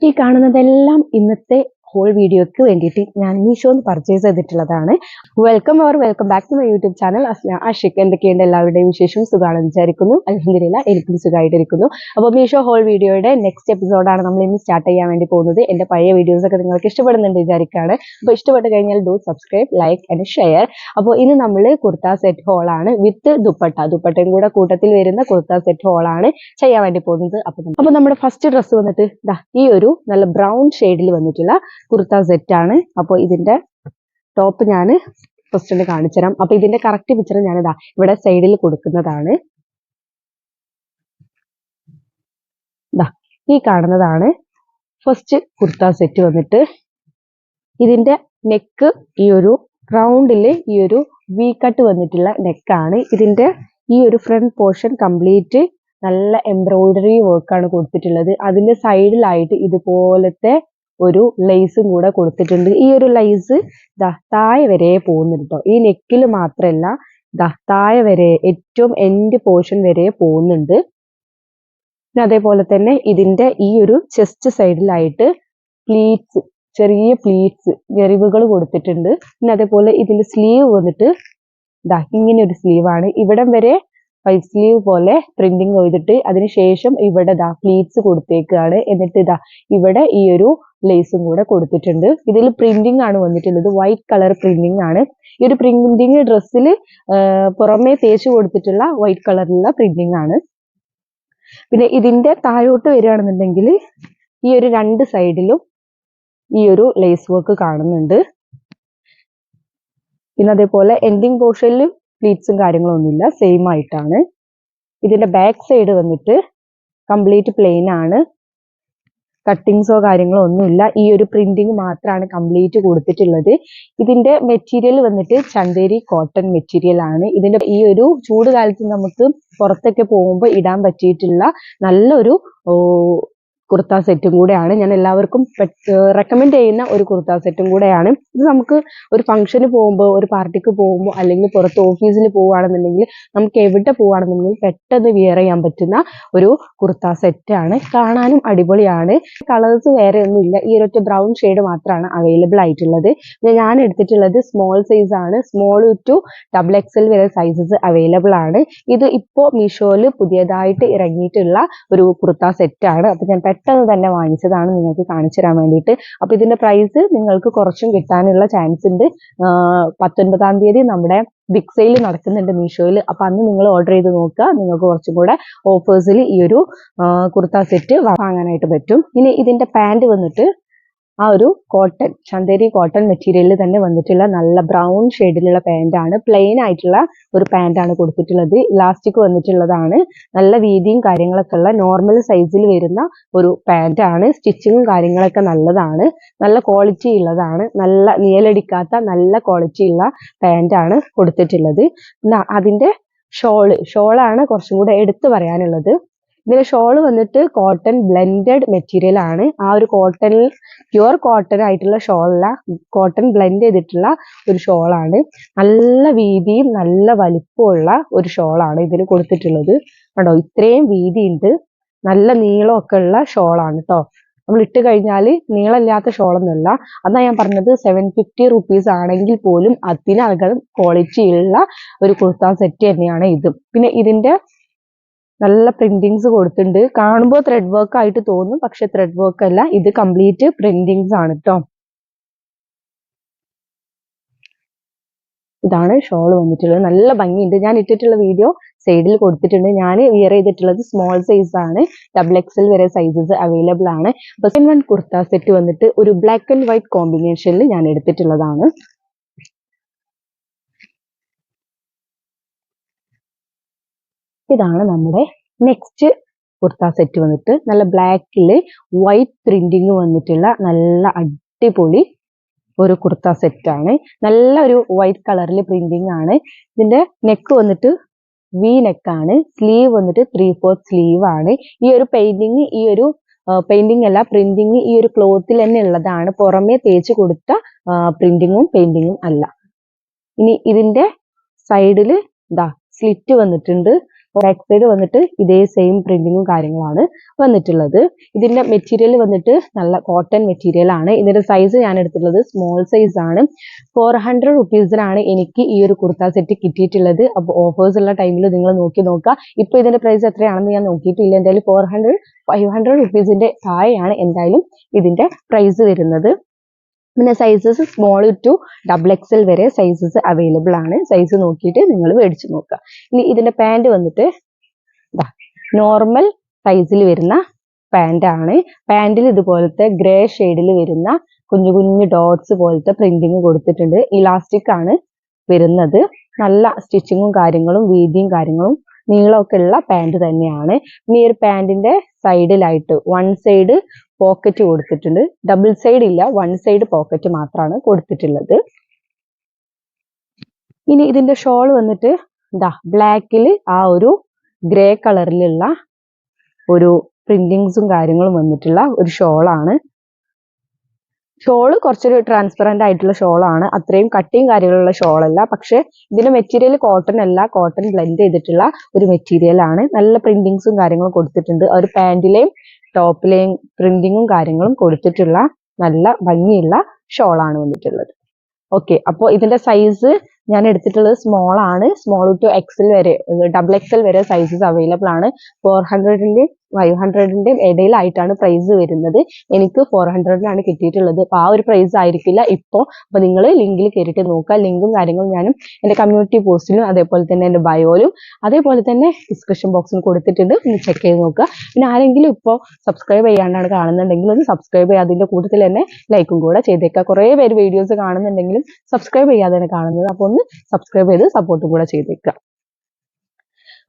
ഈ കാണുന്നതെല്ലാം ഇന്നത്തെ ഹോൾ വീഡിയോക്ക് വേണ്ടിയിട്ട് ഞാൻ മീഷോന്ന് പർച്ചേസ് ചെയ്തിട്ടുള്ളതാണ്. Welcome back to my YouTube channel Asna Ashiq. എന്തൊക്കെയുണ്ട് എല്ലാവരുടെയും വിശേഷം? സുഖമാണെന്ന് വിചാരിക്കുന്നു. അൽഹംദുലില്ലാ എനിക്കും സുഖമായിട്ടിരിക്കുന്നു. അപ്പോൾ മീഷോ ഹോൾ വീഡിയോയുടെ നെക്സ്റ്റ് എപ്പിസോഡാണ് നമ്മൾ ഇന്ന് സ്റ്റാർട്ട് ചെയ്യാൻ വേണ്ടി പോകുന്നത്. എൻ്റെ പഴയ വീഡിയോസ് ഒക്കെ നിങ്ങൾക്ക് ഇഷ്ടപ്പെടുന്നുണ്ട് വിചാരിക്കുകയാണ്. അപ്പോൾ ഇഷ്ടപ്പെട്ട് കഴിഞ്ഞാൽ do subscribe, like and share. അപ്പോൾ ഇന്ന് നമ്മൾ കുർത്ത സെറ്റ് ഹോളാണ് വിത്ത് ദുപ്പട്ടയും കൂടെ കൂട്ടത്തിൽ വരുന്ന കുർത്ത സെറ്റ് ഹോളാണ് ചെയ്യാൻ വേണ്ടി പോകുന്നത്. അപ്പോൾ നമ്മുടെ ഫസ്റ്റ് ഡ്രസ്സ് വന്നിട്ട് ഈ ഒരു നല്ല ബ്രൗൺ ഷെയ്ഡിൽ വന്നിട്ടുള്ള കുർത്ത സെറ്റ് ആണ്. അപ്പോൾ ഇതിന്റെ ടോപ്പ് ഞാൻ ഫസ്റ്റ് ഒന്ന് കാണിച്ചു തരാം. അപ്പൊ ഇതിന്റെ കറക്റ്റ് പിക്ചർ ഞാൻ ഇവിടെ സൈഡിൽ കൊടുക്കുന്നതാണ്. ഈ കാണുന്നതാണ് ഫസ്റ്റ് കുർത്ത സെറ്റ് വന്നിട്ട്. ഇതിന്റെ നെക്ക് ഈ ഒരു റൗണ്ടില് ഈ ഒരു വി കട്ട് വന്നിട്ടുള്ള നെക്കാണ്. ഇതിന്റെ ഈ ഒരു ഫ്രണ്ട് പോർഷൻ കംപ്ലീറ്റ് നല്ല എംബ്രോയിഡറി വർക്കാണ് കൊടുത്തിട്ടുള്ളത്. അതിന്റെ സൈഡിലായിട്ട് ഇതുപോലത്തെ ഒരു ലേസും കൂടെ കൊടുത്തിട്ടുണ്ട്. ഈ ഒരു ലേസ് താഴെ വരെ പോകുന്നുണ്ട് കേട്ടോ. ഈ നെക്കിൽ മാത്രമല്ല താഴെ വരെ ഏറ്റവും എൻഡ് പോർഷൻ വരെ പോകുന്നുണ്ട്. പിന്നെ അതേപോലെ തന്നെ ഇതിന്റെ ഈ ഒരു ചെസ്റ്റ് സൈഡിലായിട്ട് പ്ലീറ്റ്സ്, ചെറിയ പ്ലീറ്റ്സ് ഞെറിവുകൾ കൊടുത്തിട്ടുണ്ട്. പിന്നെ അതേപോലെ ഇതിന്റെ സ്ലീവ് വന്നിട്ട് ഇങ്ങനെ ഒരു സ്ലീവാണ്. ഇവിടം വരെ പൈപ്പ് സ്ലീവ് പോലെ പ്രിന്റിങ് ചെയ്തിട്ട് അതിനുശേഷം ഇവിടെ പ്ലീറ്റ്സ് കൊടുത്തേക്കാണ്. എന്നിട്ട് ഇവിടെ ഈ ഒരു ലേസും കൂടെ കൊടുത്തിട്ടുണ്ട്. ഇതിൽ പ്രിന്റിംഗ് ആണ് വന്നിട്ടുള്ളത്, വൈറ്റ് കളർ പ്രിന്റിംഗ് ആണ്. ഈ ഒരു പ്രിന്റിംഗ് ഡ്രസ്സിൽ പുറമേ തേച്ച് കൊടുത്തിട്ടുള്ള വൈറ്റ് കളറിലുള്ള പ്രിന്റിംഗ് ആണ്. പിന്നെ ഇതിന്റെ താഴോട്ട് വരികയാണെന്നുണ്ടെങ്കിൽ ഈ ഒരു രണ്ട് സൈഡിലും ഈ ഒരു ലേസ് വർക്ക് കാണുന്നുണ്ട്. പിന്നെ അതേപോലെ എൻഡിങ് പോർഷനിൽ പ്ലീറ്റ്സും കാര്യങ്ങളൊന്നുമില്ല, സെയിം ആയിട്ടാണ്. ഇതിന്റെ ബാക്ക് സൈഡ് വന്നിട്ട് കംപ്ലീറ്റ് പ്ലെയിൻ ആണ്, കട്ടിങ്സോ കാര്യങ്ങളോ ഒന്നുമില്ല. ഈ ഒരു പ്രിന്റിങ് മാത്രമാണ് കംപ്ലീറ്റ് കൊടുത്തിട്ടുള്ളത്. ഇതിന്റെ മെറ്റീരിയൽ വന്നിട്ട് ചന്തേരി കോട്ടൺ മെറ്റീരിയൽ ആണ്. ഇതിന്റെ ഈ ഒരു ചൂട് കാലത്ത് നമുക്ക് പുറത്തൊക്കെ പോകുമ്പോൾ ഇടാൻ പറ്റിയിട്ടുള്ള നല്ലൊരു കുർത്ത സെറ്റും കൂടെയാണ്. ഞാൻ എല്ലാവർക്കും റെക്കമെൻഡ് ചെയ്യുന്ന ഒരു കുർത്ത സെറ്റും കൂടെയാണ്. ഇത് നമുക്ക് ഒരു ഫംഗ്ഷന് പോകുമ്പോൾ, ഒരു പാർട്ടിക്ക് പോകുമ്പോൾ, അല്ലെങ്കിൽ പുറത്ത് ഓഫീസിൽ പോവുകയാണെന്നുണ്ടെങ്കിൽ നമുക്ക് എവിടെ പോവുകയാണെന്നുണ്ടെങ്കിൽ പെട്ടെന്ന് വിയർ ചെയ്യാൻ പറ്റുന്ന ഒരു കുർത്ത സെറ്റാണ്. കാണാനും അടിപൊളിയാണ്. കളേഴ്സ് വേറെ ഒന്നുമില്ല, ഈ ഒരൊറ്റ ബ്രൗൺ ഷെയ്ഡ് മാത്രമാണ് അവൈലബിൾ ആയിട്ടുള്ളത്. ഞാൻ എടുത്തിട്ടുള്ളത് സ്മോൾ സൈസ് ആണ്. സ്മോൾ ടു XXL വരെ സൈസസ് അവൈലബിൾ ആണ്. ഇത് ഇപ്പോൾ മീഷോയിൽ പുതിയതായിട്ട് ഇറങ്ങിയിട്ടുള്ള ഒരു കുർത്ത സെറ്റാണ്. അപ്പൊ ഞാൻ പെട്ടെന്ന് തന്നെ വാങ്ങിച്ചതാണ് നിങ്ങൾക്ക് കാണിച്ചു തരാൻ വേണ്ടിയിട്ട്. അപ്പൊ ഇതിന്റെ പ്രൈസ് നിങ്ങൾക്ക് കുറച്ചും കിട്ടാനുള്ള ചാൻസ് ഉണ്ട്. 19-ാം തീയതി നമ്മുടെ ബിഗ് സെയിൽ നടക്കുന്നുണ്ട് മീഷോയിൽ. അപ്പൊ അന്ന് നിങ്ങൾ ഓർഡർ ചെയ്ത് നോക്കുക, നിങ്ങൾക്ക് കുറച്ചും കൂടെ ഓഫേഴ്സിൽ ഈ ഒരു കുർത്ത സെറ്റ് വാങ്ങാനായിട്ട് പറ്റും. ഇനി ഇതിന്റെ പാന്റ് വന്നിട്ട് ആ ഒരു കോട്ടൺ, ചന്തേരി കോട്ടൺ മെറ്റീരിയലിൽ തന്നെ വന്നിട്ടുള്ള നല്ല ബ്രൗൺ ഷെയ്ഡിലുള്ള പാന്റാണ്. പ്ലെയിൻ ആയിട്ടുള്ള ഒരു പാന്റാണ് കൊടുത്തിട്ടുള്ളത്. ഇലാസ്റ്റിക് വന്നിട്ടുള്ളതാണ്. നല്ല വീതിയും കാര്യങ്ങളൊക്കെ ഉള്ള നോർമൽ സൈസിൽ വരുന്ന ഒരു പാന്റാണ്. സ്റ്റിച്ചിങ്ങും കാര്യങ്ങളൊക്കെ നല്ലതാണ്, നല്ല ക്വാളിറ്റി ഉള്ളതാണ്. നല്ല നിഴലടിക്കാത്ത നല്ല ക്വാളിറ്റി ഉള്ള പാന്റാണ് കൊടുത്തിട്ടുള്ളത്. അതിന്റെ ഷോളാണ് കുറച്ചും കൂടെ എടുത്തു പറയാനുള്ളത്. ഇതിന്റെ ഷോൾ വന്നിട്ട് കോട്ടൺ ബ്ലെൻഡഡ് മെറ്റീരിയൽ ആണ്. ആ ഒരു കോട്ടൺ, പ്യുവർ കോട്ടൺ ആയിട്ടുള്ള ഷോളല്ല, കോട്ടൺ ബ്ലെൻഡ് ചെയ്തിട്ടുള്ള ഒരു ഷോളാണ്. നല്ല വീതിയും നല്ല വലിപ്പമുള്ള ഒരു ഷോളാണ് ഇതിന് കൊടുത്തിട്ടുള്ളത്. കണ്ടോ, ഇത്രയും വീതിയുണ്ട്, നല്ല നീളമൊക്കെ ഉള്ള ഷോളാണ് കേട്ടോ. നമ്മൾ ഇട്ട് കഴിഞ്ഞാൽ നീളമില്ലാത്ത ഷോളൊന്നുമല്ല. അതാ ഞാൻ പറഞ്ഞത്, 750 റുപ്പീസ് ആണെങ്കിൽ പോലും അതിനകം ക്വാളിറ്റി ഉള്ള ഒരു കുർത്ത സെറ്റ് തന്നെയാണ് ഇത്. പിന്നെ ഇതിന്റെ നല്ല പ്രിന്റിങ്സ് കൊടുത്തിട്ടുണ്ട്. കാണുമ്പോൾ ത്രെഡ് വർക്ക് ആയിട്ട് തോന്നും, പക്ഷെ ത്രെഡ് വർക്ക് അല്ല, ഇത് കംപ്ലീറ്റ് പ്രിന്റിങ്സ് ആണ് കേട്ടോ. ഇതാണ് ഷോൾ വന്നിട്ടുള്ളത്. നല്ല ഭംഗിയുണ്ട്. ഞാൻ ഇട്ടിട്ടുള്ള വീഡിയോ സൈഡിൽ കൊടുത്തിട്ടുണ്ട്. ഞാൻ വിയർ ചെയ്തിട്ടുള്ളത് സ്മോൾ സൈസ് ആണ്. XXL വരെ സൈസസ് അവൈലബിൾ ആണ്. സെക്കൻഡ് വൺ കുർത്ത സെറ്റ് വന്നിട്ട് ഒരു ബ്ലാക്ക് ആൻഡ് വൈറ്റ് കോമ്പിനേഷനിൽ ഞാൻ എടുത്തിട്ടുള്ളതാണ്. ഇതാണ് നമ്മുടെ നെക്സ്റ്റ് കുർത്ത സെറ്റ് വന്നിട്ട് നല്ല ബ്ലാക്കില് വൈറ്റ് പ്രിന്റിങ് വന്നിട്ടുള്ള നല്ല അടിപൊളി ഒരു കുർത്ത സെറ്റാണ്. നല്ല ഒരു വൈറ്റ് കളറിൽ പ്രിന്റിങ് ആണ്. ഇതിന്റെ നെക്ക് വന്നിട്ട് വി നെക്കാണ്. സ്ലീവ് വന്നിട്ട് 3/4 സ്ലീവ് ആണ്. ഈ ഒരു പെയിന്റിംഗ് അല്ല, പ്രിന്റിങ് ഈ ഒരു ക്ലോത്തിൽ തന്നെ ഉള്ളതാണ്. പുറമേ തേച്ച് കൊടുത്ത പ്രിന്റിങ്ങും പെയിന്റിങ്ങും അല്ല. ഇനി ഇതിന്റെ സൈഡില് സ്ലിറ്റ് വന്നിട്ടുണ്ട്. ബാക്ക് സൈഡ് വന്നിട്ട് ഇതേ സെയിം പ്രിന്റിങ്ങും കാര്യങ്ങളാണ് വന്നിട്ടുള്ളത്. ഇതിന്റെ മെറ്റീരിയൽ വന്നിട്ട് നല്ല കോട്ടൺ മെറ്റീരിയൽ ആണ്. ഇതിന്റെ സൈസ് ഞാൻ എടുത്തിട്ടുള്ളത് സ്മോൾ സൈസ് ആണ്. 400 റുപ്പീസിനാണ് എനിക്ക് ഈ ഒരു കുർത്ത സെറ്റ് കിട്ടിയിട്ടുള്ളത്. അപ്പോൾ ഓഫേഴ്സ് ഉള്ള ടൈമിൽ നിങ്ങൾ നോക്കി നോക്കുക. ഇപ്പൊ ഇതിന്റെ പ്രൈസ് എത്രയാണെന്ന് ഞാൻ നോക്കിയിട്ടില്ല. എന്തായാലും 500 റുപ്പീസിന്റെ താഴെയാണ് എന്തായാലും ഇതിന്റെ പ്രൈസ് വരുന്നത്. പിന്നെ സൈസസ് സ്മോൾ ടു XXL വരെ സൈസസ് അവൈലബിൾ ആണ്. സൈസ് നോക്കിയിട്ട് നിങ്ങൾ മേടിച്ചു നോക്കുക. ഇനി ഇതിന്റെ പാൻറ് വന്നിട്ട് നോർമൽ സൈസിൽ വരുന്ന പാൻറ് ആണ്. പാൻറിൽ ഇതുപോലത്തെ ഗ്രേ ഷെയ്ഡിൽ വരുന്ന കുഞ്ഞു കുഞ്ഞു ഡോട്ട്സ് പോലത്തെ പ്രിന്റിങ് കൊടുത്തിട്ടുണ്ട്. ഇലാസ്റ്റിക് ആണ് വരുന്നത്. നല്ല സ്റ്റിച്ചിങ്ങും കാര്യങ്ങളും വീതിയും കാര്യങ്ങളും നീളമൊക്കെ ഉള്ള പാൻറ് തന്നെയാണ്. ഇനി ഈ ഒരു പാൻറിന്റെ സൈഡിലായിട്ട് വൺ സൈഡ് പോക്കറ്റ് കൊടുത്തിട്ടുണ്ട്. ഡബിൾ സൈഡ് ഇല്ല, വൺ സൈഡ് പോക്കറ്റ് മാത്രമാണ് കൊടുത്തിട്ടുള്ളത്. ഇനി ഇതിന്റെ ഷോൾ വന്നിട്ട് ബ്ലാക്കിൽ ആ ഒരു ഗ്രേ കളറിലുള്ള ഒരു പ്രിന്റിങ്സും കാര്യങ്ങളും വന്നിട്ടുള്ള ഒരു ഷോളാണ്. ഷോള് കുറച്ചൊരു ട്രാൻസ്പെറന്റ് ആയിട്ടുള്ള ഷോളാണ്. അത്രയും കട്ടിയും കാര്യങ്ങളുള്ള ഷോളല്ല. പക്ഷെ ഇതിന്റെ മെറ്റീരിയൽ കോട്ടൺ അല്ല, കോട്ടൺ ബ്ലെൻഡ് ചെയ്തിട്ടുള്ള ഒരു മെറ്റീരിയൽ ആണ്. നല്ല പ്രിന്റിങ്സും കാര്യങ്ങളും കൊടുത്തിട്ടുണ്ട്. ഒരു പാൻറിലെയും ടോപ്പിലെയും പ്രിന്റിങ്ങും കാര്യങ്ങളും കൊടുത്തിട്ടുള്ള നല്ല ഭംഗിയുള്ള ഷോളാണ് വന്നിട്ടുള്ളത്. ഓക്കെ, അപ്പോൾ ഇതിന്റെ സൈസ് ഞാൻ എടുത്തിട്ടുള്ളത് സ്മോൾ ആണ്. സ്മോൾ ടു XL വരെ XXL വരെ സൈസസ് അവൈലബിൾ ആണ്. 400ന്റെയും 500ന്റെയും ഇടയിലായിട്ടാണ് പ്രൈസ് വരുന്നത്. എനിക്ക് 400നാണ് കിട്ടിയിട്ടുള്ളത്. അപ്പോൾ ആ ഒരു പ്രൈസ് ആയിരിക്കില്ല ഇപ്പോൾ. അപ്പോൾ നിങ്ങൾ ലിങ്കിൽ കയറിയിട്ട് നോക്കുക. ലിങ്കും കാര്യങ്ങളും ഞാനും എൻ്റെ കമ്മ്യൂണിറ്റി പോസ്റ്റിലും അതേപോലെ തന്നെ എൻ്റെ ബയോയിലും അതേപോലെ തന്നെ ഡിസ്ക്രിപ്ഷൻ ബോക്സിലും കൊടുത്തിട്ടുണ്ട്. ഒന്ന് ചെക്ക് ചെയ്ത് നോക്കുക. പിന്നെ ആരെങ്കിലും ഇപ്പോൾ സബ്സ്ക്രൈബ് ചെയ്യാണ്ടാണ് കാണുന്നുണ്ടെങ്കിൽ ഒന്ന് സബ്സ്ക്രൈബ് ചെയ്യുക. അതിൻ്റെ കൂട്ടത്തിൽ തന്നെ ലൈക്കും കൂടെ ചെയ്തേക്കുക. കുറേ പേര് വീഡിയോസ് കാണുന്നുണ്ടെങ്കിലും സബ്സ്ക്രൈബ് ചെയ്യാതെയാണ് കാണുന്നത്. അപ്പോൾ ഒന്ന് സബ്സ്ക്രൈബ് ചെയ്ത് സപ്പോർട്ടും കൂടെ ചെയ്തേക്കുക.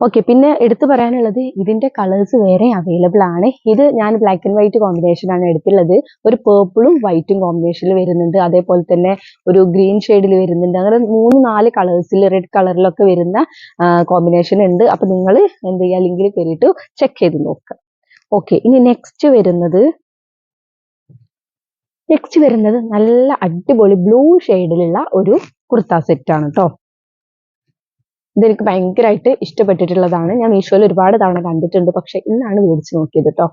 ഓക്കെ, പിന്നെ എടുത്തു പറയാനുള്ളത് ഇതിന്റെ കളേഴ്സ് വേറെ അവൈലബിൾ ആണ്. ഇത് ഞാൻ ബ്ലാക്ക് ആൻഡ് വൈറ്റ് കോമ്പിനേഷൻ ആണ് എടുത്തുള്ളത്. ഒരു പേർപ്പിളും വൈറ്റും കോമ്പിനേഷനിൽ വരുന്നുണ്ട്. അതേപോലെ തന്നെ ഒരു ഗ്രീൻ ഷെയ്ഡിൽ വരുന്നുണ്ട്. അങ്ങനെ 3-4 കളേഴ്സിൽ റെഡ് കളറിലൊക്കെ വരുന്ന കോമ്പിനേഷൻ ഉണ്ട്. അപ്പൊ നിങ്ങൾ എന്ത് ചെയ്യുക, ലിങ്കിൽ കയറിയിട്ട് ചെക്ക് ചെയ്ത് നോക്കുക. ഓക്കെ, ഇനി നെക്സ്റ്റ് വരുന്നത് നല്ല അടിപൊളി ബ്ലൂ ഷെയ്ഡിലുള്ള ഒരു കുർത്ത സെറ്റ് ആണ് കേട്ടോ. ഇതെനിക്ക് ഭയങ്കരമായിട്ട് ഇഷ്ടപ്പെട്ടിട്ടുള്ളതാണ്. ഞാൻ മീഷോയിൽ ഒരുപാട് തവണ കണ്ടിട്ടുണ്ട്, പക്ഷെ ഇന്നാണ് മേടിച്ച് നോക്കിയത് കേട്ടോ.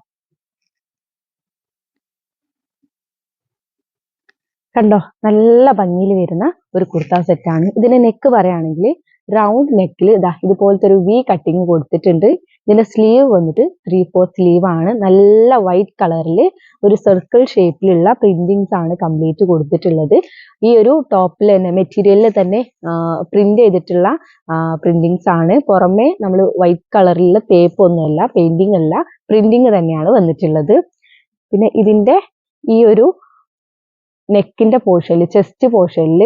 കണ്ടോ, നല്ല ഭംഗിയിൽ വരുന്ന ഒരു കുർത്ത സെറ്റാണ്. ഇതിന്റെ നെക്ക് പറയുകയാണെങ്കിൽ റൗണ്ട് നെക്കിൽ ഇതുപോലത്തെ ഒരു വി കട്ടിങ് കൊടുത്തിട്ടുണ്ട്. ഇതിന്റെ സ്ലീവ് വന്നിട്ട് 3/4 സ്ലീവ് ആണ്. നല്ല വൈറ്റ് കളറിൽ ഒരു സർക്കിൾ ഷേപ്പിലുള്ള പ്രിന്റിങ്സ് ആണ് കംപ്ലീറ്റ് കൊടുത്തിട്ടുള്ളത്. ഈ ഒരു ടോപ്പിൽ തന്നെ മെറ്റീരിയലിൽ തന്നെ പ്രിന്റ് ചെയ്തിട്ടുള്ള പ്രിന്റിങ്സ് ആണ്. പുറമെ നമ്മൾ വൈറ്റ് കളറിലുള്ള തേപ്പ് ഒന്നുമല്ല, പെയിന്റിംഗ് അല്ല, പ്രിന്റിങ് തന്നെയാണ് വന്നിട്ടുള്ളത്. പിന്നെ ഇതിന്റെ ഈ ഒരു നെക്കിന്റെ പോർഷനിൽ, ചെസ്റ്റ് പോർഷനിൽ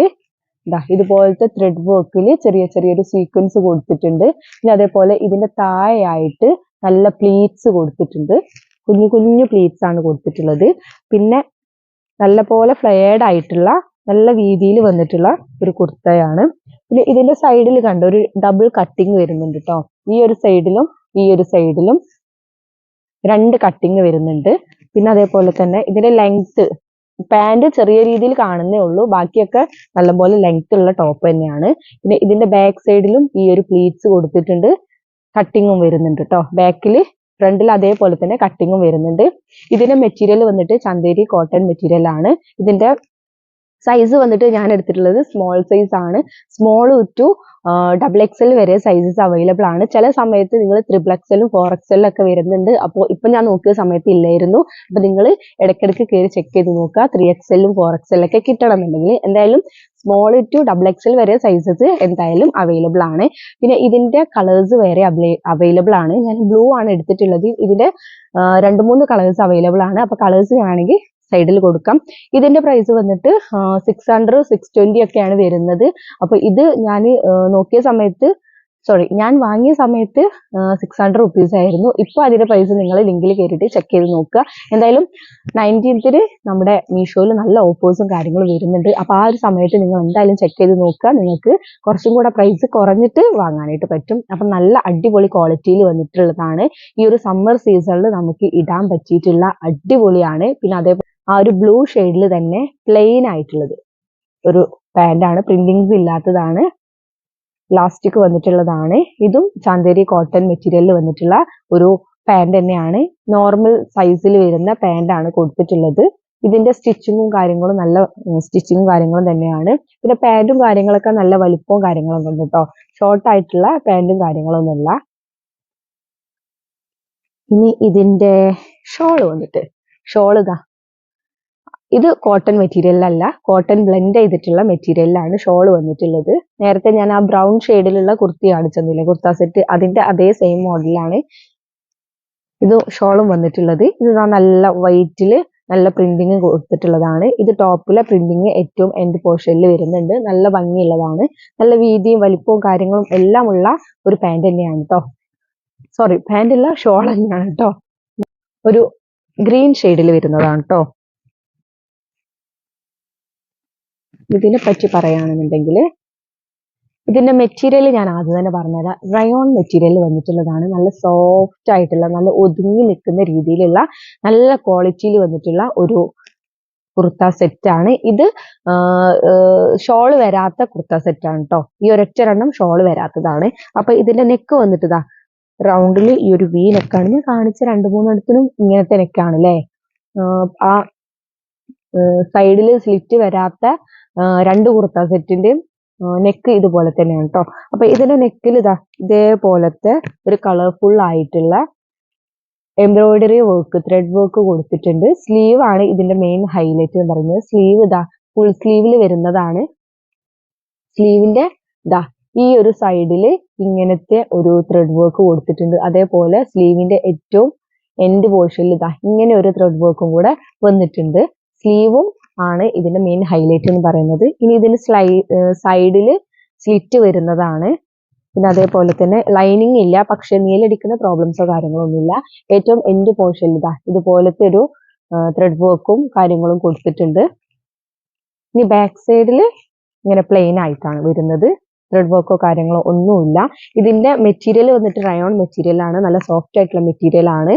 ഇതുപോലത്തെ ത്രെഡ് വർക്കിൽ ചെറിയൊരു സീക്വൻസ് കൊടുത്തിട്ടുണ്ട്. പിന്നെ അതേപോലെ ഇതിന്റെ താഴെയായിട്ട് നല്ല പ്ലീറ്റ്സ് കൊടുത്തിട്ടുണ്ട്. കുഞ്ഞു കുഞ്ഞു പ്ലീറ്റ്സ് ആണ് കൊടുത്തിട്ടുള്ളത്. പിന്നെ നല്ല പോലെ ഫ്ലെയർഡ് ആയിട്ടുള്ള നല്ല വീതിയിൽ വന്നിട്ടുള്ള ഒരു കുർത്തയാണ്. പിന്നെ ഇതിന്റെ സൈഡിൽ കണ്ട ഒരു ഡബിൾ കട്ടിങ് വരുന്നുണ്ട് കേട്ടോ. ഈ ഒരു സൈഡിലും 2 കട്ടിങ് വരുന്നുണ്ട്. പിന്നെ അതേപോലെ തന്നെ ഇതിന്റെ ലെങ്ത്, പാന്റ് ചെറിയ രീതിയിൽ കാണുന്നേ ഉള്ളൂ, ബാക്കിയൊക്കെ നല്ലപോലെ ലെങ്ത് ഉള്ള ടോപ്പ് തന്നെയാണ്. പിന്നെ ഇതിന്റെ ബാക്ക് സൈഡിലും ഈ ഒരു പ്ലീറ്റ്സ് കൊടുത്തിട്ടുണ്ട്. കട്ടിങ്ങും വരുന്നുണ്ട് കേട്ടോ. ബാക്കിൽ ഫ്രണ്ടിൽ അതേപോലെ തന്നെ കട്ടിങ്ങും വരുന്നുണ്ട്. ഇതിന്റെ മെറ്റീരിയൽ വന്നിട്ട് ചന്തേരി കോട്ടൺ മെറ്റീരിയൽ ആണ്. ഇതിന്റെ സൈസ് വന്നിട്ട് ഞാൻ എടുത്തിട്ടുള്ളത് സ്മോൾ സൈസ് ആണ്. സ്മോൾ ടു XXL വരെ സൈസസ് അവൈലബിൾ ആണ്. ചില സമയത്ത് നിങ്ങൾ 3XL 4XL ഒക്കെ വരുന്നുണ്ട്. അപ്പോൾ ഇപ്പൊ ഞാൻ നോക്കിയ സമയത്ത് ഇല്ലായിരുന്നു. അപ്പൊ നിങ്ങൾ ഇടയ്ക്കിടയ്ക്ക് കയറി ചെക്ക് ചെയ്ത് നോക്കുക. 3XL 4XL ഒക്കെ കിട്ടണമെന്നുണ്ടെങ്കിൽ എന്തായാലും സ്മോൾ ടു XXL വരെ സൈസസ് എന്തായാലും അവൈലബിൾ ആണ്. പിന്നെ ഇതിന്റെ കളേഴ്സ് വേറെ അവൈലബിൾ ആണ്. ഞാൻ ബ്ലൂ ആണ് എടുത്തിട്ടുള്ളത്. ഇതിന്റെ 2-3 കളേഴ്സ് അവൈലബിൾ ആണ്. അപ്പൊ കളേഴ്സ് വേണമെങ്കിൽ സൈഡിൽ കൊടുക്കാം. ഇതിന്റെ പ്രൈസ് വന്നിട്ട് 600 620 ഒക്കെയാണ് വരുന്നത്. അപ്പൊ ഇത് ഞാൻ വാങ്ങിയ സമയത്ത് 600 റുപ്പീസ് ആയിരുന്നു. ഇപ്പൊ അതിന്റെ പ്രൈസ് നിങ്ങൾ ലിങ്കിൽ കയറിയിട്ട് ചെക്ക് ചെയ്ത് നോക്കുക. എന്തായാലും 19th നമ്മുടെ മീഷോയിൽ നല്ല ഓഫേഴ്സും കാര്യങ്ങളും വരുന്നുണ്ട്. അപ്പൊ ആ ഒരു സമയത്ത് നിങ്ങൾ എന്തായാലും ചെക്ക് ചെയ്ത് നോക്കുക. നിങ്ങൾക്ക് കുറച്ചും കൂടെ പ്രൈസ് കുറഞ്ഞിട്ട് വാങ്ങാനായിട്ട് പറ്റും. അപ്പൊ നല്ല അടിപൊളി ക്വാളിറ്റിയിൽ വന്നിട്ടുള്ളതാണ്. ഈ ഒരു സമ്മർ സീസണിൽ നമുക്ക് ഇടാൻ പറ്റിയിട്ടുള്ള അടിപൊളിയാണ്. പിന്നെ അതേപോലെ ആ ഒരു ബ്ലൂ ഷെയ്ഡിൽ തന്നെ പ്ലെയിൻ ആയിട്ടുള്ളത് ഒരു പാന്റാണ്, പ്രിന്റിങ്സ് ഇല്ലാത്തതാണ്. ഇലാസ്റ്റിക് വന്നിട്ടുള്ളതാണ്. ഇതും ചാന്തേരി കോട്ടൺ മെറ്റീരിയലിൽ വന്നിട്ടുള്ള ഒരു പാന്റ് തന്നെയാണ്. നോർമൽ സൈസിൽ വരുന്ന പാന്റാണ് കൊടുത്തിട്ടുള്ളത്. ഇതിന്റെ സ്റ്റിച്ചിങ്ങും കാര്യങ്ങളും നല്ല സ്റ്റിച്ചിങ്ങും കാര്യങ്ങളും തന്നെയാണ്. പിന്നെ പാന്റും കാര്യങ്ങളൊക്കെ നല്ല വലിപ്പവും കാര്യങ്ങളൊക്കെ ഉണ്ട് കേട്ടോ. ഷോർട്ട് ആയിട്ടുള്ള പാന്റും കാര്യങ്ങളൊന്നുമല്ല. ഇനി ഇതിന്റെ ഷോള് വന്നിട്ട് ഇതാ, ഇത് കോട്ടൺ മെറ്റീരിയലല്ല, കോട്ടൺ ബ്ലെൻഡ് ചെയ്തിട്ടുള്ള മെറ്റീരിയലിലാണ് ഷോൾ വന്നിട്ടുള്ളത്. നേരത്തെ ഞാൻ ആ ബ്രൗൺ ഷെയ്ഡിലുള്ള കുർത്തി കാണിച്ചെന്നില്ലേ, കുർത്ത സെറ്റ്, അതിന്റെ അതേ സെയിം മോഡലാണ് ഇത് ഷോളും വന്നിട്ടുള്ളത്. ഇത് നല്ല വൈറ്റില് നല്ല പ്രിന്റിങ് കൊടുത്തിട്ടുള്ളതാണ്. ഇത് ടോപ്പിലെ പ്രിന്റിങ് ഏറ്റവും എൻഡ് പോർഷനിൽ വരുന്നുണ്ട്. നല്ല ഭംഗിയുള്ളതാണ്. നല്ല വീതിയും വലിപ്പവും കാര്യങ്ങളും എല്ലാം ഉള്ള ഒരു പാന്റ് തന്നെയാണ് കേട്ടോ. സോറി, പാന്റ് അല്ല, ഷോൾ തന്നെയാണ് കേട്ടോ. ഒരു ഗ്രീൻ ഷെയ്ഡിൽ വരുന്നതാണ് കേട്ടോ. ഇതിനെ പറ്റി പറയുകയാണെന്നുണ്ടെങ്കിൽ ഇതിന്റെ മെറ്റീരിയൽ ഞാൻ ആദ്യം തന്നെ പറഞ്ഞുതരാം. റയോൺ മെറ്റീരിയൽ വന്നിട്ടുള്ളതാണ്. നല്ല സോഫ്റ്റ് ആയിട്ടുള്ള, നല്ല ഒതുങ്ങി നിൽക്കുന്ന രീതിയിലുള്ള നല്ല ക്വാളിറ്റിയിൽ വന്നിട്ടുള്ള ഒരു കുർത്ത സെറ്റാണ് ഇത്. ഷോള് വരാത്ത കുർത്ത സെറ്റാണ് കേട്ടോ. ഈ ഒരൊറ്റ എണ്ണം ഷോള് വരാത്തതാണ്. അപ്പൊ ഇതിന്റെ നെക്ക് വന്നിട്ട് ഇതാ റൗണ്ടിൽ ഈ ഒരു വി നെക്കാണ്. ഞാൻ കാണിച്ച 2-3 ഇങ്ങനത്തെ നെക്കാണ് അല്ലേ. ആ സൈഡിൽ സ്ലിറ്റ് വരാത്ത 2 കുർത്ത സെറ്റിന്റെയും നെക്ക് ഇതുപോലെ തന്നെയാണ് കേട്ടോ. അപ്പൊ ഇതിന്റെ നെക്കിൽ ഇതാ ഇതേപോലത്തെ ഒരു കളർഫുൾ ആയിട്ടുള്ള എംബ്രോയിഡറി വർക്ക്, ത്രെഡ് വർക്ക് കൊടുത്തിട്ടുണ്ട്. സ്ലീവ് ആണ് ഇതിന്റെ മെയിൻ ഹൈലൈറ്റ് എന്ന് പറയുന്നത്. സ്ലീവ് ഇതാ ഫുൾ സ്ലീവിൽ വരുന്നതാണ്. സ്ലീവിന്റെ ഇതാ ഈ ഒരു സൈഡിൽ ഇങ്ങനത്തെ ഒരു ത്രെഡ് വർക്ക് കൊടുത്തിട്ടുണ്ട്. അതേപോലെ സ്ലീവിന്റെ ഏറ്റവും എൻഡ് പോർഷനിൽ ഇതാ ഇങ്ങനെ ഒരു ത്രെഡ് വർക്കും കൂടെ വന്നിട്ടുണ്ട്. സ്ലീവും ആണ് ഇതിന്റെ മെയിൻ ഹൈലൈറ്റ് എന്ന് പറയുന്നത്. ഇനി ഇതിന് സൈഡിൽ സ്ലിറ്റ് വരുന്നതാണ്. പിന്നെ അതേപോലെ തന്നെ ലൈനിങ് ഇല്ല, പക്ഷെ നീലടിക്കുന്ന പ്രോബ്ലംസോ കാര്യങ്ങളോ ഒന്നുമില്ല. ഏറ്റവും എൻഡ് പോർഷനിൽ ഇതാ ഇതുപോലത്തെ ഒരു ത്രെഡ് വർക്കും കാര്യങ്ങളും കൊടുത്തിട്ടുണ്ട്. ഇനി ബാക്ക് സൈഡിൽ ഇങ്ങനെ പ്ലെയിൻ ആയിട്ടാണ് വരുന്നത്. ത്രെഡ് വർക്കോ കാര്യങ്ങളോ ഒന്നുമില്ല. ഇതിന്റെ മെറ്റീരിയൽ വന്നിട്ട് റയോൺ മെറ്റീരിയൽ ആണ്. നല്ല സോഫ്റ്റ് ആയിട്ടുള്ള മെറ്റീരിയൽ ആണ്.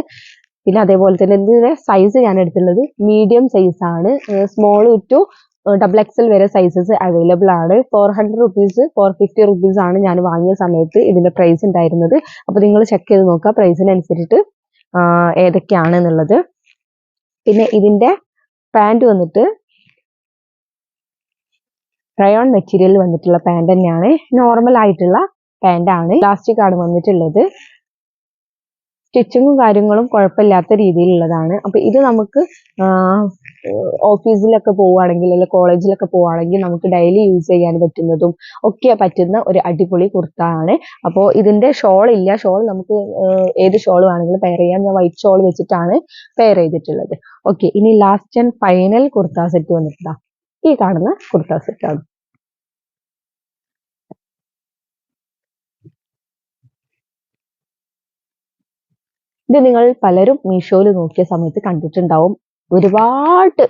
പിന്നെ അതേപോലെ തന്നെ ഇതിന്റെ സൈസ് ഞാൻ എടുത്തുള്ളത് മീഡിയം സൈസ് ആണ്. സ്മോൾ ടു XXL വരെ സൈസസ് അവൈലബിൾ ആണ്. 400 റുപ്പീസ് 450 റുപ്പീസ് ആണ് ഞാൻ വാങ്ങിയ സമയത്ത് ഇതിന്റെ പ്രൈസ് ഉണ്ടായിരുന്നത്. അപ്പൊ നിങ്ങൾ ചെക്ക് ചെയ്ത് നോക്കുക പ്രൈസിനനുസരിച്ചിട്ട് ഏതൊക്കെയാണെന്നുള്ളത്. പിന്നെ ഇതിന്റെ പാന്റ് വന്നിട്ട് റയോൺ മെറ്റീരിയൽ വന്നിട്ടുള്ള പാന്റ് തന്നെയാണ്. നോർമൽ ആയിട്ടുള്ള പാന്റ് ആണ്. ഇലാസ്റ്റിക് ആണ് വന്നിട്ടുള്ളത്. സ്റ്റിച്ചിങ്ങും കാര്യങ്ങളും കുഴപ്പമില്ലാത്ത രീതിയിലുള്ളതാണ്. അപ്പൊ ഇത് നമുക്ക് ഓഫീസിലൊക്കെ പോവുകയാണെങ്കിൽ അല്ലെങ്കിൽ കോളേജിലൊക്കെ പോവുകയാണെങ്കിൽ നമുക്ക് ഡെയിലി യൂസ് ചെയ്യാൻ പറ്റുന്നതും ഒക്കെ പറ്റുന്ന ഒരു അടിപൊളി കുർത്ത ആണ്. അപ്പോൾ ഇതിന്റെ ഷോൾ ഇല്ല. ഷോൾ നമുക്ക് ഏത് ഷോൾ വേണമെങ്കിലും പെയർ ചെയ്യാം. ഞാൻ വൈറ്റ് ഷോൾ വെച്ചിട്ടാണ് പെയർ ചെയ്തിട്ടുള്ളത്. ഓക്കെ, ഇനി last and final kurta set വന്നിട്ടാ ഈ കാണുന്ന കുർത്ത സെറ്റാണ്. ഇത് നിങ്ങൾ പലരും മീഷോയിൽ നോക്കിയ സമയത്ത് കണ്ടിട്ടുണ്ടാവും. ഒരുപാട്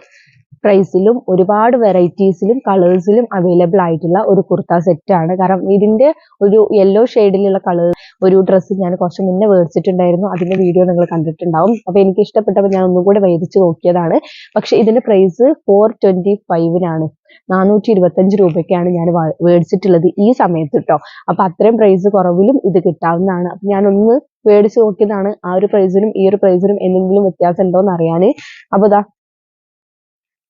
പ്രൈസിലും ഒരുപാട് വെറൈറ്റീസിലും കളേഴ്സിലും അവൈലബിൾ ആയിട്ടുള്ള ഒരു കുർത്ത സെറ്റാണ്. കാരണം ഇതിന്റെ ഒരു യെല്ലോ ഷെയ്ഡിലുള്ള കളർ ഒരു ഡ്രസ്സ് ഞാൻ കുറച്ച് മുന്നേ മേടിച്ചിട്ടുണ്ടായിരുന്നു. അതിന്റെ വീഡിയോ നിങ്ങൾ കണ്ടിട്ടുണ്ടാവും. അപ്പൊ എനിക്ക് ഇഷ്ടപ്പെട്ടപ്പോൾ ഞാൻ ഒന്നും കൂടെ മേടിച്ച് നോക്കിയതാണ്. പക്ഷെ ഇതിന്റെ പ്രൈസ് 425 425 രൂപയ്ക്കാണ് ഞാൻ മേടിച്ചിട്ടുള്ളത് ഈ സമയത്ത് കേട്ടോ. അപ്പൊ അത്രയും പ്രൈസ് കുറവിലും ഇത് കിട്ടാവുന്നതാണ്. അപ്പൊ ഞാനൊന്ന് മേടിച്ച് നോക്കിയതാണ് ആ ഒരു പ്രൈസിനും ഈ ഒരു പ്രൈസിനും എന്തെങ്കിലും വ്യത്യാസം ഉണ്ടോ എന്ന് അറിയാന്. അപ്പൊ ഇതാ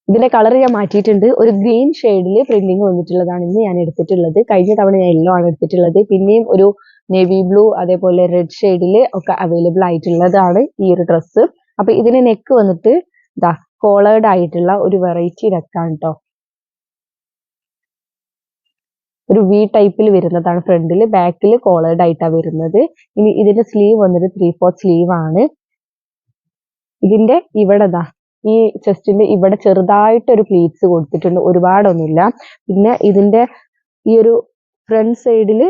ഇതിന്റെ കളർ ഞാൻ മാറ്റിയിട്ടുണ്ട്. ഒരു ഗ്രീൻ ഷെയ്ഡിൽ പ്രിന്റിങ് വന്നിട്ടുള്ളതാണ് ഇന്ന് ഞാൻ എടുത്തിട്ടുള്ളത്. കഴിഞ്ഞ തവണ ഞാൻ യെല്ലോ ആണ് എടുത്തിട്ടുള്ളത്. പിന്നെയും ഒരു നേവി ബ്ലൂ അതേപോലെ റെഡ് ഷെയ്ഡിൽ ഒക്കെ അവൈലബിൾ ആയിട്ടുള്ളതാണ് ഈ ഒരു ഡ്രസ്സ്. അപ്പൊ ഇതിന്റെ നെക്ക് വന്നിട്ട് ഇതാ കോളേർഡ് ആയിട്ടുള്ള ഒരു വെറൈറ്റി നെക്കാണ് കേട്ടോ. ഒരു വി ടൈപ്പിൽ വരുന്നതാണ്. ഫ്രണ്ടിൽ ബാക്കിൽ കോളേർഡ് ആയിട്ടാണ് വരുന്നത്. ഇനി ഇതിന്റെ സ്ലീവ് വന്നിട്ട് 3/4 സ്ലീവ് ആണ്. ഇതിന്റെ ഇവിടെ ദാ ഈ ചെസ്റ്റിന്റെ ഇവിടെ ചെറുതായിട്ട് ഒരു പ്ലീറ്റ്സ് കൊടുത്തിട്ടുണ്ട്, ഒരുപാടൊന്നുമില്ല. പിന്നെ ഇതിന്റെ ഈ ഒരു ഫ്രണ്ട് സൈഡിൽ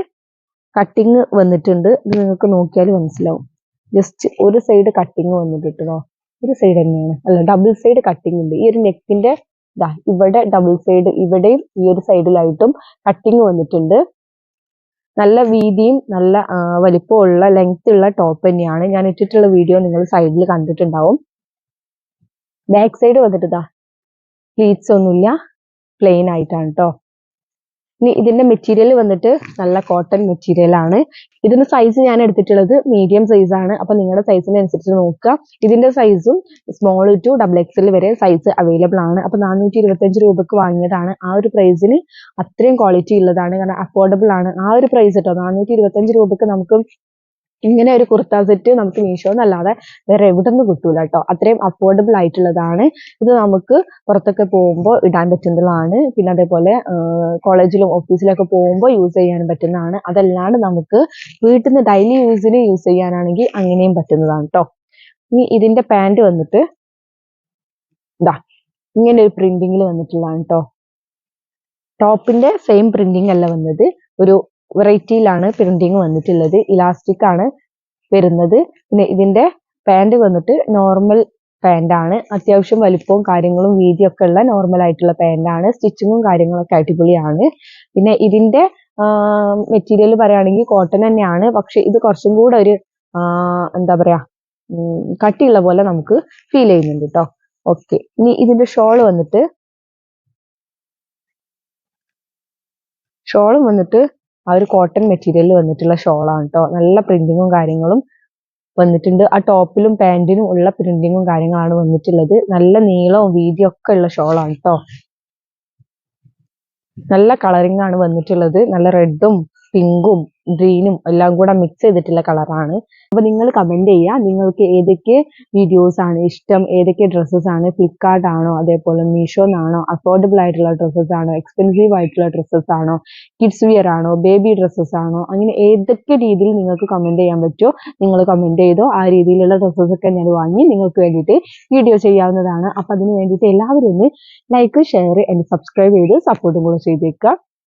കട്ടിങ് വന്നിട്ടുണ്ട്. ഇത് നിങ്ങൾക്ക് നോക്കിയാൽ മനസ്സിലാവും. ജസ്റ്റ് ഒരു സൈഡ് കട്ടിങ് വന്നിട്ടോ, ഒരു സൈഡ് തന്നെയാണ്, അല്ല ഡബിൾ സൈഡ് കട്ടിങ് ഉണ്ട്. ഈ ഒരു നെക്കിന്റെ ദാ ഇവിടെ ഡബിൾ സൈഡ്, ഇവിടെയും ഈ ഒരു സൈഡിലായിട്ടും കട്ടിങ് വന്നിട്ടുണ്ട്. നല്ല വീതിയും നല്ല വലിപ്പമുള്ള ലെങ്ത് ഉള്ള ടോപ്പ് തന്നെയാണ്. ഞാൻ ഇട്ടിട്ടുള്ള വീഡിയോ നിങ്ങൾ സൈഡിൽ കണ്ടിട്ടുണ്ടാവും. ബാക്ക് സൈഡ് വന്നിട്ട് ഇതാ പ്ലീറ്റ്സ് ഒന്നുമില്ല, പ്ലെയിൻ ആയിട്ടാണ് കേട്ടോ. ഇനി ഇതിന്റെ മെറ്റീരിയൽ വന്നിട്ട് നല്ല കോട്ടൺ മെറ്റീരിയൽ ആണ്. ഇതിന്റെ സൈസ് ഞാൻ എടുത്തിട്ടുള്ളത് മീഡിയം സൈസ് ആണ്. അപ്പൊ നിങ്ങളുടെ സൈസിനനുസരിച്ച് നോക്കുക. ഇതിന്റെ സൈസും സ്മോൾ ടു XXL വരെ സൈസ് അവൈലബിൾ ആണ്. അപ്പൊ 425 രൂപക്ക് വാങ്ങിയതാണ്. ആ ഒരു പ്രൈസിന് അത്രയും ക്വാളിറ്റി ഉള്ളതാണ്. കാരണം അഫോർഡബിൾ ആണ്. ആ ഒരു പ്രൈസ് കേട്ടോ, 425 രൂപക്ക് നമുക്ക് ഇങ്ങനെ ഒരു കുർത്ത സെറ്റ് നമുക്ക് മീഷോന്നല്ലാതെ വേറെ എവിടെ നിന്ന് കിട്ടൂല കേട്ടോ. അത്രയും അഫോർഡബിൾ ആയിട്ടുള്ളതാണ്. ഇത് നമുക്ക് പുറത്തൊക്കെ പോകുമ്പോൾ ഇടാൻ പറ്റുന്നതാണ്. പിന്നെ അതേപോലെ കോളേജിലും ഓഫീസിലൊക്കെ പോകുമ്പോൾ യൂസ് ചെയ്യാനും പറ്റുന്നതാണ്. അതല്ലാണ്ട് നമുക്ക് വീട്ടിൽ നിന്ന് ഡെയിലി യൂസിന് യൂസ് ചെയ്യാനാണെങ്കിൽ അങ്ങനെയും പറ്റുന്നതാണ് കേട്ടോ. ഇനി ഇതിന്റെ പാൻറ് വന്നിട്ട് ഇതാ ഇങ്ങനെ ഒരു പ്രിന്റിങ്ങിൽ വന്നിട്ടുള്ളതാണ് കേട്ടോ. ടോപ്പിന്റെ സെയിം പ്രിന്റിംഗ് അല്ല വന്നത്, ഒരു വെറൈറ്റിയിലാണ് പ്രിന്റിങ് വന്നിട്ടുള്ളത്. ഇലാസ്റ്റിക് ആണ് വരുന്നത്. പിന്നെ ഇതിന്റെ പാൻറ് വന്നിട്ട് നോർമൽ പാൻറ് ആണ്. അത്യാവശ്യം വലിപ്പവും കാര്യങ്ങളും വീതിയൊക്കെ ഉള്ള നോർമൽ ആയിട്ടുള്ള പാൻറ് ആണ്. സ്റ്റിച്ചിങ്ങും കാര്യങ്ങളൊക്കെ അടിപൊളിയാണ്. പിന്നെ ഇതിന്റെ മെറ്റീരിയൽ പറയുകയാണെങ്കിൽ കോട്ടൺ തന്നെയാണ്. പക്ഷെ ഇത് കുറച്ചും കൂടെ ഒരു എന്താ പറയാ കട്ടിയുള്ള പോലെ നമുക്ക് ഫീൽ ചെയ്യുന്നുണ്ട് കേട്ടോ. ഓക്കെ, ഇനി ഇതിന്റെ ഷോൾ വന്നിട്ട് ഷോളും വന്നിട്ട് ആ ഒരു കോട്ടൺ മെറ്റീരിയലിൽ വന്നിട്ടുള്ള ഷോളാണ് കേട്ടോ. നല്ല പ്രിന്റിങ്ങും കാര്യങ്ങളും വന്നിട്ടുണ്ട്. ആ ടോപ്പിലും പാൻറ്റിനും ഉള്ള പ്രിന്റിങ്ങും കാര്യങ്ങളാണ് വന്നിട്ടുള്ളത്. നല്ല നീളവും വീതിയും ഒക്കെ ഉള്ള ഷോളാണ് കേട്ടോ. നല്ല കളറിംഗ് ആണ് വന്നിട്ടുള്ളത്. നല്ല റെഡും പിങ്കും ഗ്രീനും എല്ലാം കൂടെ മിക്സ് ചെയ്തിട്ടുള്ള കളറാണ്. അപ്പൊ നിങ്ങൾ കമന്റ് ചെയ്യുക, നിങ്ങൾക്ക് ഏതൊക്കെ വീഡിയോസ് ആണ് ഇഷ്ടം, ഏതൊക്കെ ഡ്രസ്സസ് ആണ്, ഫ്ലിപ്കാർട്ട് ആണോ അതേപോലെ മീഷോന്നാണോ, അഫോർഡബിൾ ആയിട്ടുള്ള ഡ്രസ്സസ് ആണോ, എക്സ്പെൻസീവ് ആയിട്ടുള്ള ഡ്രസ്സസ് ആണോ, കിഡ്സ് വിയർ ആണോ, ബേബി ഡ്രസ്സസ് ആണോ, അങ്ങനെ ഏതൊക്കെ രീതിയിൽ നിങ്ങൾക്ക് കമന്റ് ചെയ്യാൻ പറ്റുമോ നിങ്ങൾ കമന്റ് ചെയ്തോ. ആ രീതിയിലുള്ള ഡ്രസ്സസ് ഒക്കെ ഞാൻ വാങ്ങി നിങ്ങൾക്ക് വേണ്ടിയിട്ട് വീഡിയോ ചെയ്യാവുന്നതാണ്. അപ്പൊ അതിന് വേണ്ടിയിട്ട് എല്ലാവരും ഒന്ന് ലൈക്ക്, ഷെയർ ആൻഡ് സബ്സ്ക്രൈബ് ചെയ്ത് സപ്പോർട്ടും കൂടെ ചെയ്തേക്കുക.